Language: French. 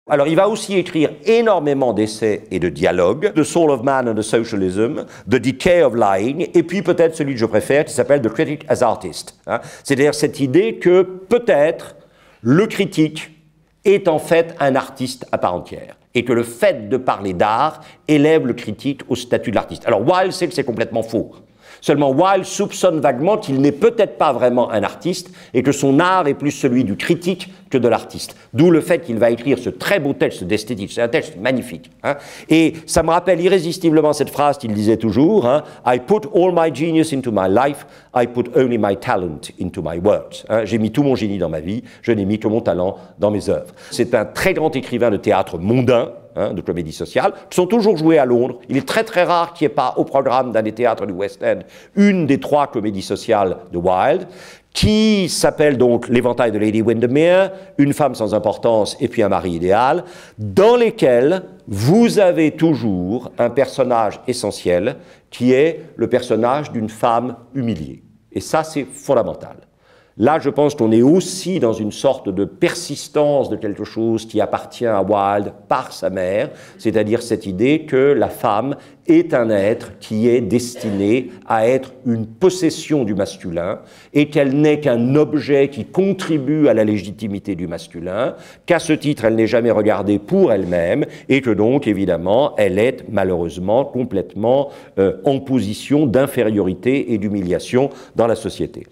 Alors, il va aussi écrire énormément d'essais et de dialogues, The Soul of Man and the Socialism, The Decay of Lying, et puis peut-être celui que je préfère, qui s'appelle The Critic as Artist. Hein. C'est-à-dire cette idée que peut-être le critique est en fait un artiste à part entière, et que le fait de parler d'art élève le critique au statut de l'artiste. Alors Wilde sait que c'est complètement faux. Seulement Wilde soupçonne vaguement qu'il n'est peut-être pas vraiment un artiste et que son art est plus celui du critique que de l'artiste. D'où le fait qu'il va écrire ce très beau texte d'esthétique. C'est un texte magnifique. Hein. Et ça me rappelle irrésistiblement cette phrase qu'il disait toujours, hein, I put all my genius into my life, I put only my talent into my works. Hein. J'ai mis tout mon génie dans ma vie, je n'ai mis que mon talent dans mes œuvres. C'est un très grand écrivain de théâtre mondain, hein, de comédie sociale, qui sont toujours joués à Londres. Il est très très rare qu'il n'y ait pas au programme d'un des théâtres du West End une des 3 comédies sociales de Wilde, qui s'appelle donc L'éventail de Lady Windermere, Une femme sans importance et puis Un mari idéal, dans lesquels vous avez toujours un personnage essentiel qui est le personnage d'une femme humiliée. Et ça, c'est fondamental. Là, je pense qu'on est aussi dans une sorte de persistance de quelque chose qui appartient à Wilde par sa mère, c'est-à-dire cette idée que la femme est un être qui est destiné à être une possession du masculin et qu'elle n'est qu'un objet qui contribue à la légitimité du masculin, qu'à ce titre, elle n'est jamais regardée pour elle-même et que donc, évidemment, elle est malheureusement complètement en position d'infériorité et d'humiliation dans la société.